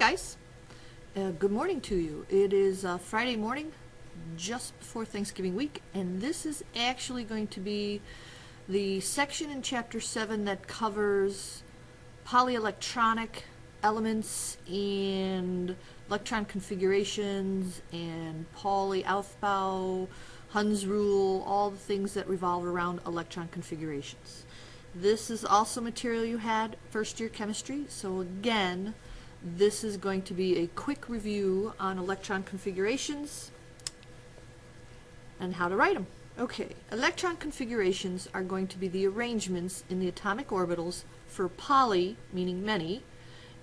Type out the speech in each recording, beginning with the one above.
guys, good morning to you. It is Friday morning, just before Thanksgiving week, and this is actually going to be the section in Chapter 7 that covers polyelectronic elements and electron configurations and Pauli-Aufbau, Hund's rule, all the things that revolve around electron configurations. This is also material you had first year chemistry, so again, this is going to be a quick review on electron configurations and how to write them. Okay, electron configurations are going to be the arrangements in the atomic orbitals for poly, meaning many,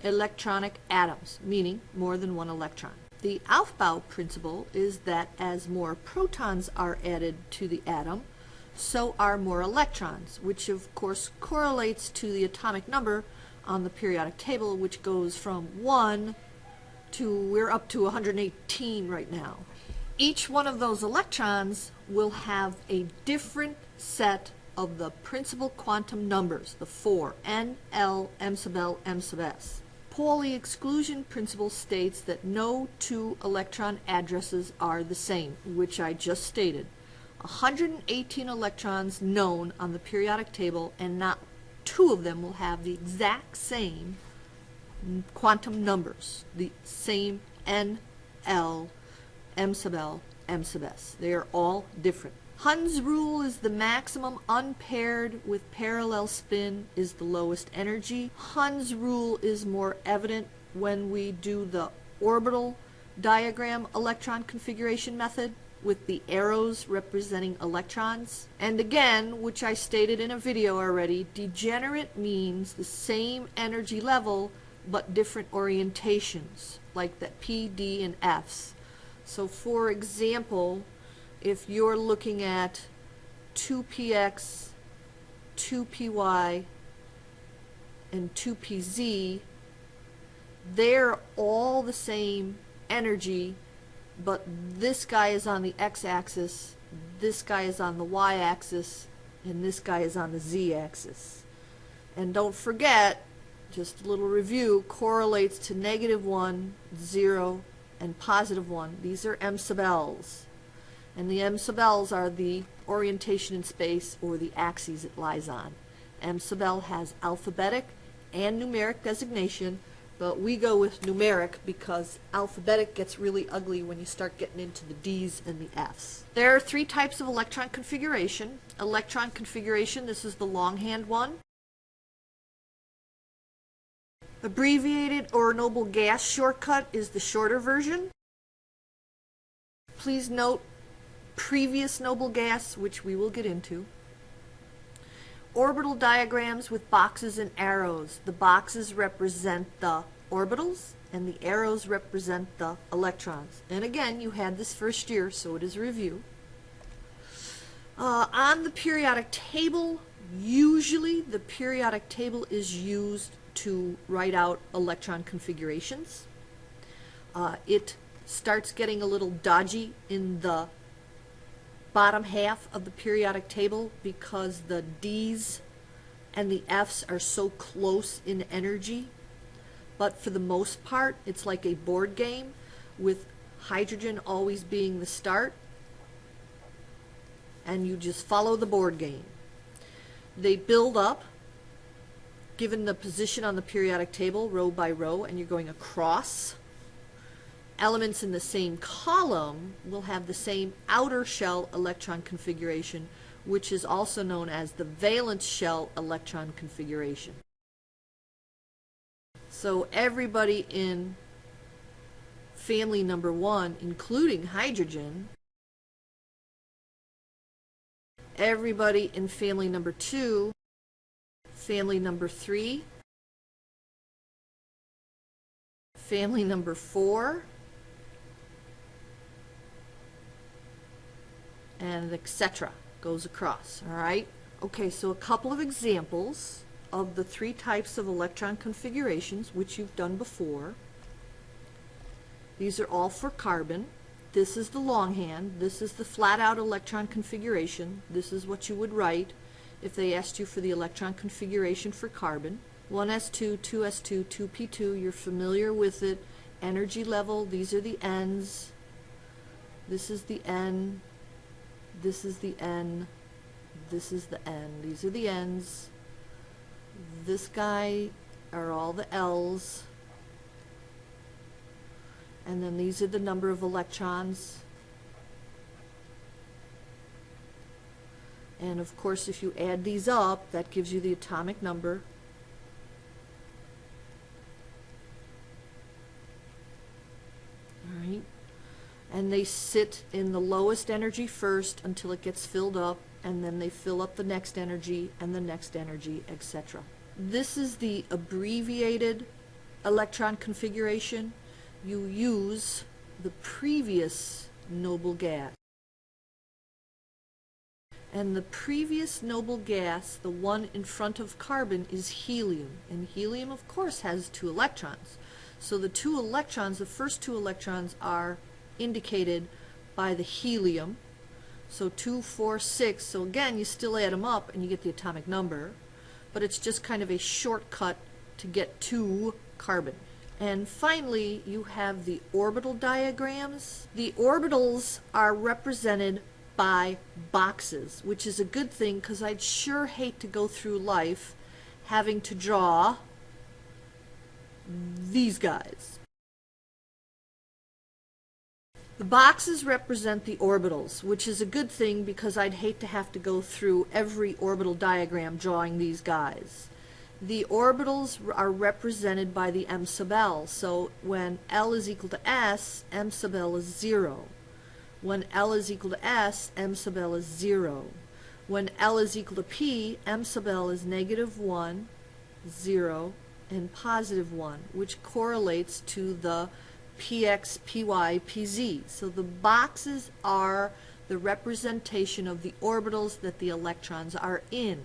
electronic atoms, meaning more than one electron. The Aufbau principle is that as more protons are added to the atom, so are more electrons, which of course correlates to the atomic number on the periodic table, which goes from 1 to, we're up to 118 right now. Each one of those electrons will have a different set of the principal quantum numbers, the 4, N, L, M sub L, M sub S. Pauli exclusion principle states that no two electron addresses are the same, which I just stated. 118 electrons known on the periodic table, and not two of them will have the exact same quantum numbers, the same N, L, M sub L, M sub S. They are all different. Hund's rule is the maximum unpaired with parallel spin is the lowest energy. Hund's rule is more evident when we do the orbital diagram electron configuration method with the arrows representing electrons. And again, which I stated in a video already, degenerate means the same energy level but different orientations, like that P, D, and F's. So for example, if you're looking at 2px, 2py, and 2pz, they're all the same energy, but this guy is on the x-axis, this guy is on the y-axis, and this guy is on the z-axis. And don't forget, just a little review, correlates to -1, 0, and +1. These are M sub L's. And the M sub L's are the orientation in space, or the axes it lies on. M sub L has alphabetic and numeric designation, but we go with numeric because alphabetic gets really ugly when you start getting into the D's and the F's. There are three types of electron configuration. Electron configuration, this is the longhand one. Abbreviated or noble gas shortcut is the shorter version. Please note previous noble gas, which we will get into. Orbital diagrams with boxes and arrows. The boxes represent the orbitals and the arrows represent the electrons. And again, you had this first year, so it is a review. On the periodic table, usually the periodic table is used to write out electron configurations. It starts getting a little dodgy in the bottom half of the periodic table because the D's and the F's are so close in energy, but for the most part it's like a board game with hydrogen always being the start, and you just follow the board game. They build up given the position on the periodic table row by row, and you're going across. Elements in the same column will have the same outer shell electron configuration, which is also known as the valence shell electron configuration. So everybody in family number 1, including hydrogen, everybody in family number 2, family number 3, family number 4, and etc. goes across. All right? Okay, so a couple of examples of the three types of electron configurations, which you've done before. These are all for carbon. This is the longhand. This is the flat-out electron configuration. This is what you would write if they asked you for the electron configuration for carbon. 1s2, 2s2, 2p2. You're familiar with it. Energy level, these are the n's. This is the n. This is the n. This is the n. These are the n's. This guy are all the l's. And then these are the number of electrons. And of course, if you add these up, that gives you the atomic number. All right. And they sit in the lowest energy first until it gets filled up, and then they fill up the next energy and the next energy, etc. This is the abbreviated electron configuration. You use the previous noble gas. And the previous noble gas, the one in front of carbon, is helium. And helium, of course, has 2 electrons. So the 2 electrons, the first 2 electrons, are indicated by the helium. So 2, 4, 6. So again, you still add them up and you get the atomic number. But it's just kind of a shortcut to get to carbon. And finally, you have the orbital diagrams. The orbitals are represented by boxes, which is a good thing because I'd sure hate to go through life having to draw these guys. The boxes represent the orbitals, which is a good thing because I'd hate to have to go through every orbital diagram drawing these guys. The orbitals are represented by the m sub l, so when L is equal to S, m sub l is 0. When L is equal to S, m sub l is 0. When L is equal to P, m sub l is -1, 0, and +1, which correlates to the px, py, pz. So the boxes are the representation of the orbitals that the electrons are in.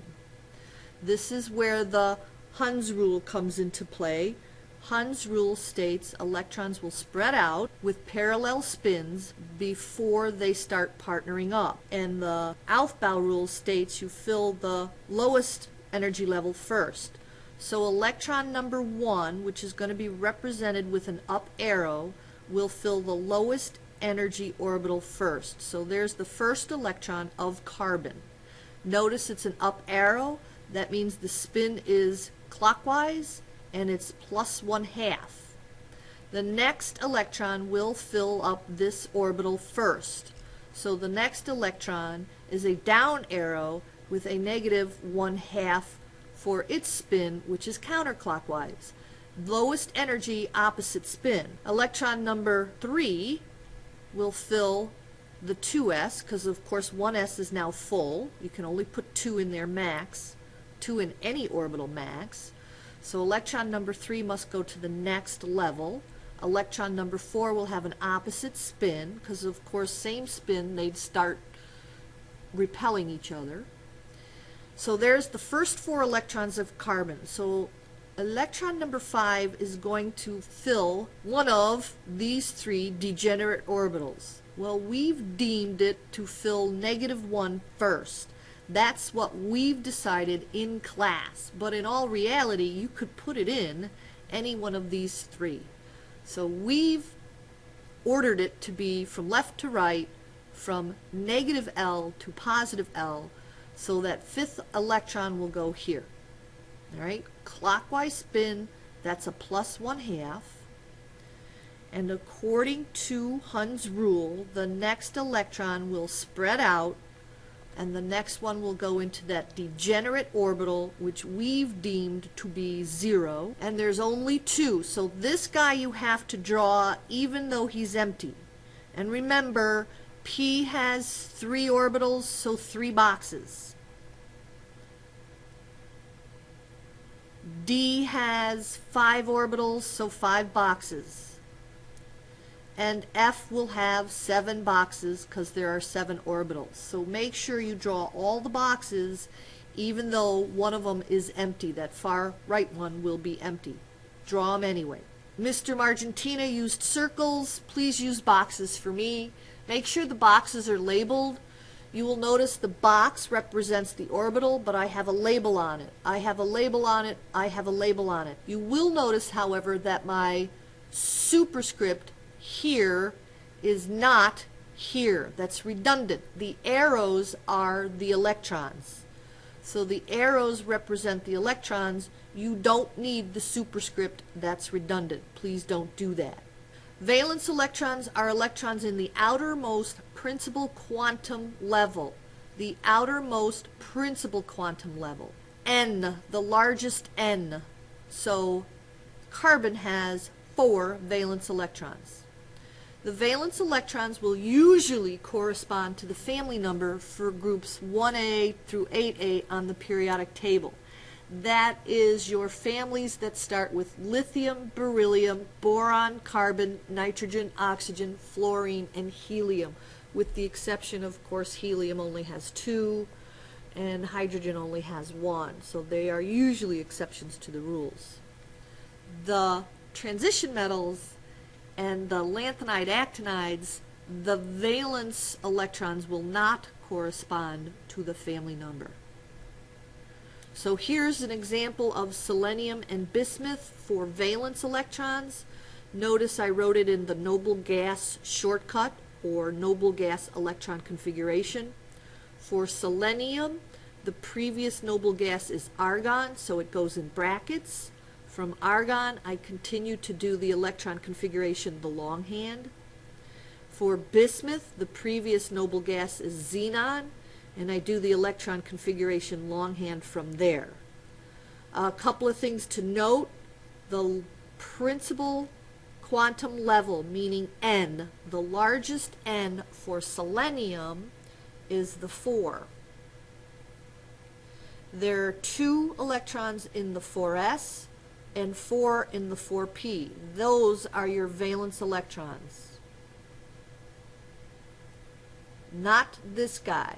This is where the Hund's rule comes into play. Hund's rule states electrons will spread out with parallel spins before they start partnering up. And the Aufbau rule states you fill the lowest energy level first. So electron number 1, which is going to be represented with an up arrow, will fill the lowest energy orbital first. So there's the first electron of carbon. Notice it's an up arrow. That means the spin is clockwise and it's +1/2. The next electron will fill up this orbital first. So the next electron is a down arrow with a -1/2 for its spin, which is counterclockwise. Lowest energy, opposite spin. Electron number 3 will fill the 2s, because of course 1s is now full. You can only put 2 in there max, 2 in any orbital max. So electron number 3 must go to the next level. Electron number 4 will have an opposite spin, because of course same spin, they'd start repelling each other. So there's the first 4 electrons of carbon. So electron number 5 is going to fill one of these 3 degenerate orbitals. Well, we've deemed it to fill -1 first. That's what we've decided in class. But in all reality, you could put it in any one of these 3. So we've ordered it to be from left to right, from -L to +L, so that 5th electron will go here. All right, clockwise spin, that's a +1/2. And according to Hund's rule, the next electron will spread out, and the next one will go into that degenerate orbital, which we've deemed to be 0. And there's only 2, so this guy you have to draw even though he's empty. And remember, P has 3 orbitals, so 3 boxes. D has 5 orbitals, so 5 boxes. And F will have 7 boxes because there are 7 orbitals. So make sure you draw all the boxes even though one of them is empty. That far right one will be empty. Draw them anyway. Mr. Margentina used circles. Please use boxes for me. Make sure the boxes are labeled. You will notice the box represents the orbital, but I have a label on it. I have a label on it. I have a label on it. You will notice, however, that my superscript here is not here. That's redundant. The arrows are the electrons. So the arrows represent the electrons. You don't need the superscript. That's redundant. Please don't do that. Valence electrons are electrons in the outermost principal quantum level. The outermost principal quantum level. N, the largest N. So carbon has 4 valence electrons. The valence electrons will usually correspond to the family number for groups 1A through 8A on the periodic table. That is your families that start with lithium, beryllium, boron, carbon, nitrogen, oxygen, fluorine, and helium, with the exception, of course, helium only has 2 and hydrogen only has 1. So they are usually exceptions to the rules. The transition metals and the lanthanide actinides, the valence electrons will not correspond to the family number. So here's an example of selenium and bismuth for valence electrons. Notice I wrote it in the noble gas shortcut, or noble gas electron configuration. For selenium, the previous noble gas is argon, so it goes in brackets. From argon, I continue to do the electron configuration the longhand. For bismuth, the previous noble gas is xenon, and I do the electron configuration longhand from there. A couple of things to note. The principal quantum level, meaning N, the largest N for selenium is the 4. There are 2 electrons in the 4s and 4 in the 4p. Those are your valence electrons. Not this guy.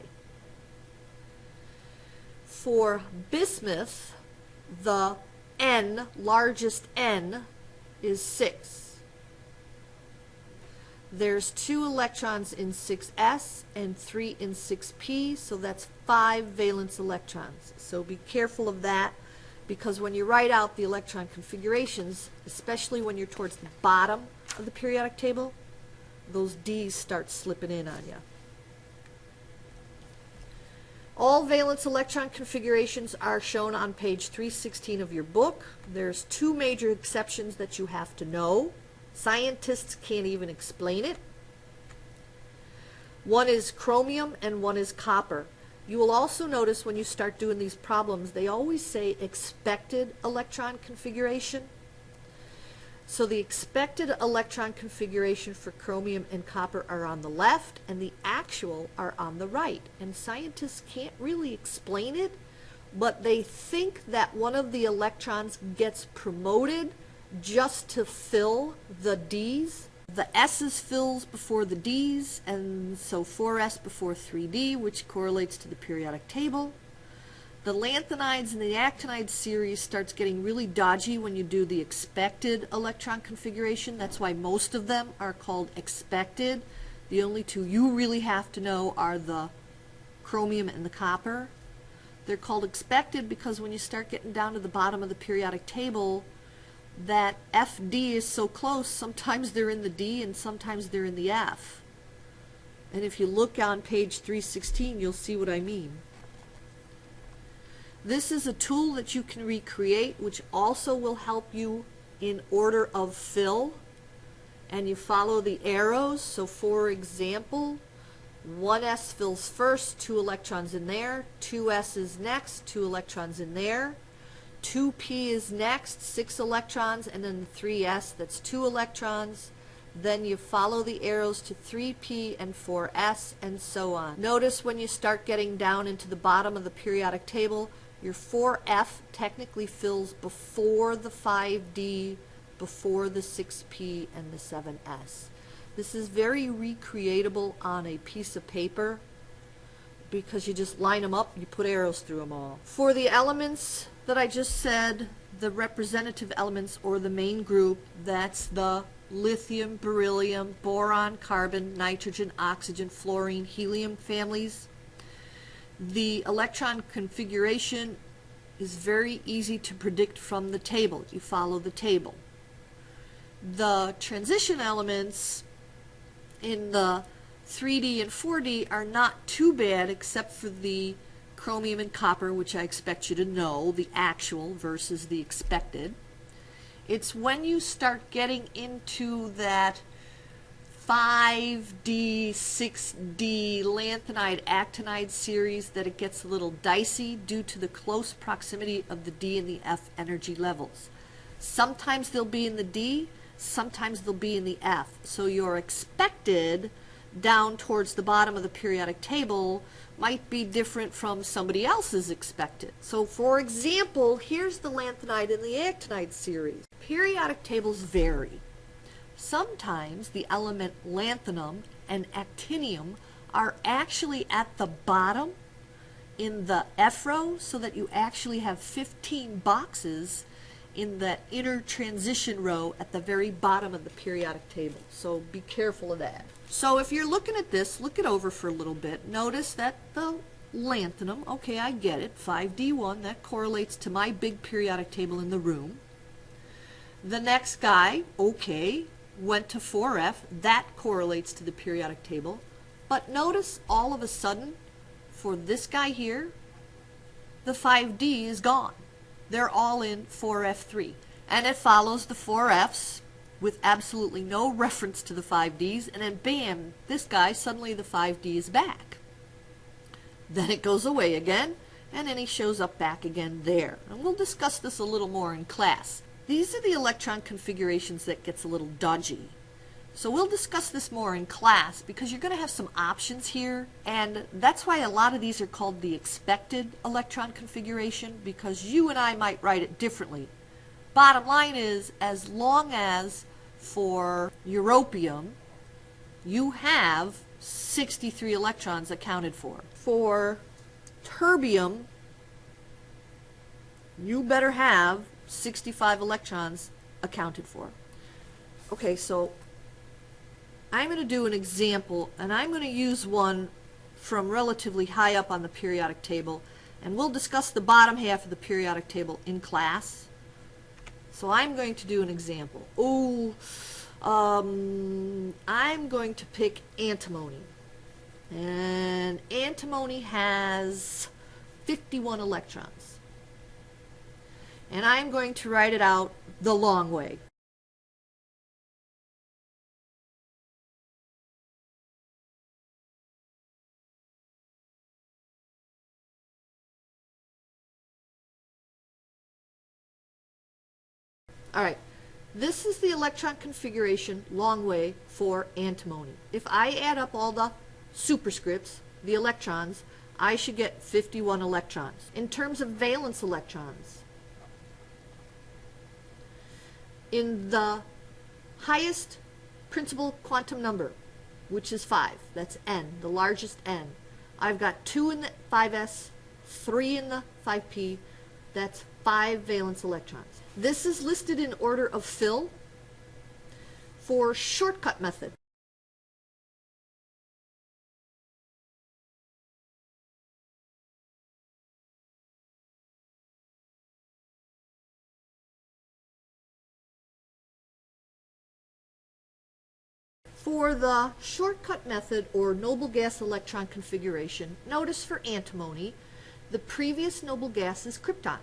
For bismuth, the N, largest N, is 6. There's 2 electrons in 6s and 3 in 6p, so that's 5 valence electrons. So be careful of that, because when you write out the electron configurations, especially when you're towards the bottom of the periodic table, those D's start slipping in on you. All valence electron configurations are shown on page 316 of your book. There's 2 major exceptions that you have to know. Scientists can't even explain it. One is chromium and one is copper. You will also notice when you start doing these problems, they always say expected electron configuration. So the expected electron configuration for chromium and copper are on the left, and the actual are on the right. And scientists can't really explain it, but they think that one of the electrons gets promoted just to fill the D's. The S's fills before the D's, and so 4s before 3d, which correlates to the periodic table. The lanthanides and the actinide series starts getting really dodgy when you do the expected electron configuration. That's why most of them are called expected. The only 2 you really have to know are the chromium and the copper. They're called expected because when you start getting down to the bottom of the periodic table, that FD is so close, sometimes they're in the D and sometimes they're in the F. And if you look on page 316, you'll see what I mean. This is a tool that you can recreate, which also will help you in order of fill. And you follow the arrows. So for example, 1s fills first, 2 electrons in there. 2s is next, 2 electrons in there. 2p is next, 6 electrons, and then 3s, that's 2 electrons. Then you follow the arrows to 3p and 4s, and so on. Notice when you start getting down into the bottom of the periodic table, your 4f technically fills before the 5d, before the 6p, and the 7s. This is very recreatable on a piece of paper because you just line them up, you put arrows through them all. For the elements that I just said, the representative elements or the main group, that's the lithium, beryllium, boron, carbon, nitrogen, oxygen, fluorine, helium families. The electron configuration is very easy to predict from the table. You follow the table. The transition elements in the 3D and 4D are not too bad, except for the chromium and copper, which I expect you to know, the actual versus the expected. It's when you start getting into that 5D, 6D lanthanide actinide series that it gets a little dicey due to the close proximity of the D and the F energy levels. Sometimes they'll be in the D, sometimes they'll be in the F. So your expected down towards the bottom of the periodic table might be different from somebody else's expected. So for example, here's the lanthanide and the actinide series. Periodic tables vary. Sometimes the element lanthanum and actinium are actually at the bottom in the F row, so that you actually have 15 boxes in that inner transition row at the very bottom of the periodic table. So be careful of that. So if you're looking at this, look it over for a little bit. Notice that the lanthanum, okay, I get it, 5D1, that correlates to my big periodic table in the room. The next guy, okay, went to 4F, that correlates to the periodic table. But notice all of a sudden, for this guy here, the 5D is gone. They're all in 4F3. And it follows the 4Fs with absolutely no reference to the 5Ds, and then bam, this guy, suddenly the 5D is back. Then it goes away again, and then he shows up back again there. And we'll discuss this a little more in class. These are the electron configurations that gets a little dodgy. So we'll discuss this more in class because you're going to have some options here, and that's why a lot of these are called the expected electron configuration, because you and I might write it differently. Bottom line is, as long as for europium you have 63 electrons accounted for. For terbium you better have 65 electrons accounted for. Okay, so I'm going to do an example, and I'm going to use one from relatively high up on the periodic table, and we'll discuss the bottom half of the periodic table in class. So I'm going to do an example. I'm going to pick antimony. And antimony has 51 electrons. And I'm going to write it out the long way. All right, this is the electron configuration long way for antimony. If I add up all the superscripts, the electrons, I should get 51 electrons. In terms of valence electrons, in the highest principal quantum number, which is 5, that's n, the largest n, I've got 2 in the 5s, 3 in the 5p, that's 5 valence electrons. This is listed in order of fill for shortcut method. For the shortcut method or noble gas electron configuration, notice for antimony, the previous noble gas is krypton.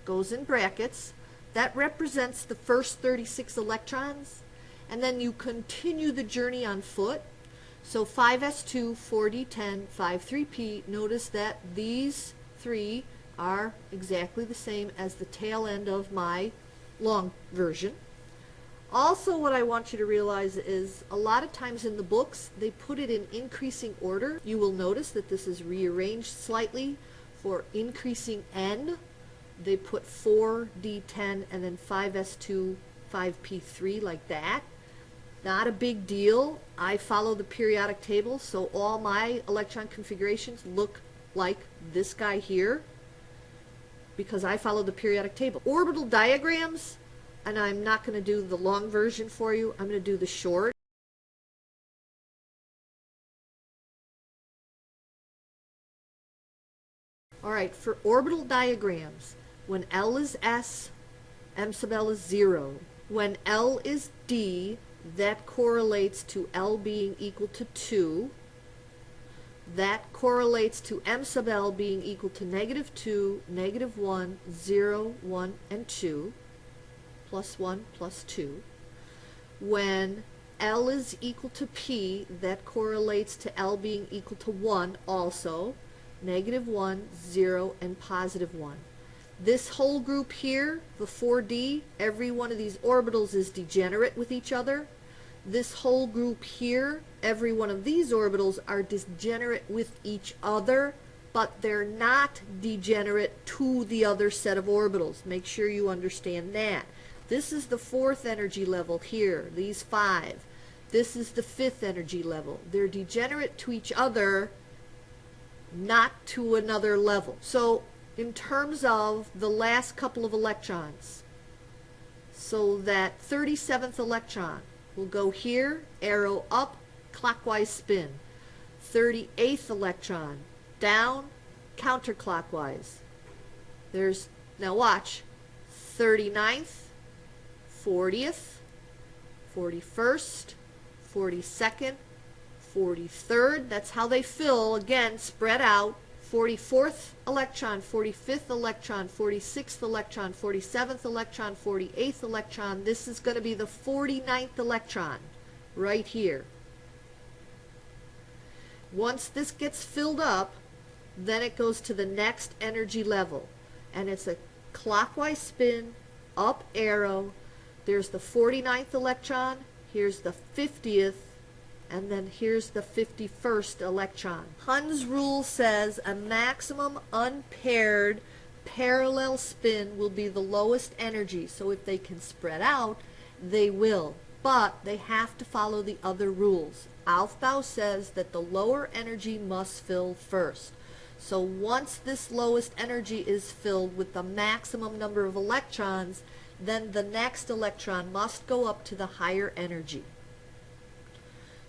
Goes in brackets. That represents the first 36 electrons, and then you continue the journey on foot. So 5s2, 4d10, 5,3p, notice that these three are exactly the same as the tail end of my long version. Also, what I want you to realize is a lot of times in the books they put it in increasing order. You will notice that this is rearranged slightly for increasing n. They put 4d10 and then 5s2, 5p3 like that. Not a big deal. I follow the periodic table, so all my electron configurations look like this guy here because I follow the periodic table. Orbital diagrams, and I'm not going to do the long version for you. I'm going to do the short. Alright, for orbital diagrams, when L is S, M sub L is 0. When L is D, that correlates to L being equal to 2. That correlates to M sub L being equal to -2, -1, 0, 1, and 2, plus 1, plus 2. When L is equal to P, that correlates to L being equal to 1 also, -1, 0, and +1. This whole group here, the 4D, every one of these orbitals is degenerate with each other. This whole group here, every one of these orbitals are degenerate with each other, but they're not degenerate to the other set of orbitals. Make sure you understand that. This is the 4th energy level here, these 5. This is the 5th energy level. They're degenerate to each other, not to another level. So in terms of the last couple of electrons, so that 37th electron will go here, arrow up, clockwise spin. 38th electron, down, counterclockwise. There's, now watch, 39th, 40th, 41st, 42nd, 43rd, that's how they fill, again, spread out. 44th electron, 45th electron, 46th electron, 47th electron, 48th electron. This is going to be the 49th electron right here. Once this gets filled up, then it goes to the next energy level. And it's a clockwise spin, up arrow. There's the 49th electron, here's the 50th, and then here's the 51st electron. Hund's rule says a maximum unpaired parallel spin will be the lowest energy. So if they can spread out, they will. But they have to follow the other rules. Aufbau says that the lower energy must fill first. So once this lowest energy is filled with the maximum number of electrons, then the next electron must go up to the higher energy.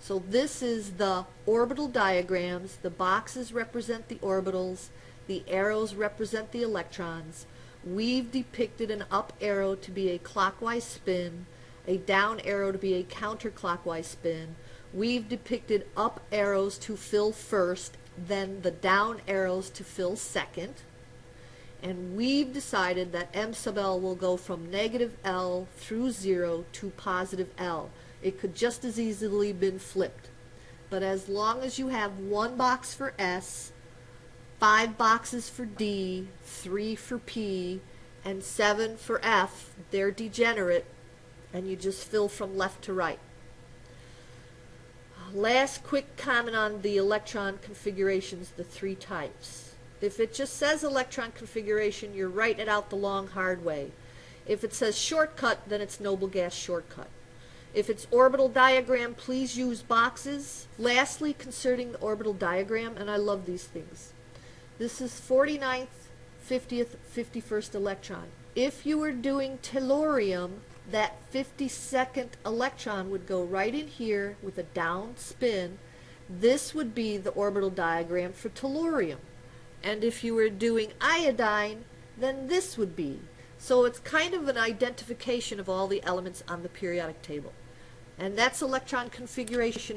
So this is the orbital diagrams. The boxes represent the orbitals. The arrows represent the electrons. We've depicted an up arrow to be a clockwise spin, a down arrow to be a counterclockwise spin. We've depicted up arrows to fill first, then the down arrows to fill second. And we've decided that M sub L will go from -L through 0 to +L. It could just as easily been flipped. But as long as you have 1 box for S, 5 boxes for D, 3 for P, and 7 for F, they're degenerate, and you just fill from left to right. Last quick comment on the electron configurations, the 3 types. If it just says electron configuration, you're writing it out the long, hard way. If it says shortcut, then it's noble gas shortcut. If it's orbital diagram, please use boxes. Lastly, concerning the orbital diagram, and I love these things. This is 49th, 50th, 51st electron. If you were doing tellurium, that 52nd electron would go right in here with a down spin. This would be the orbital diagram for tellurium. And if you were doing iodine, then this would be. So it's kind of an identification of all the elements on the periodic table. And that's electron configuration.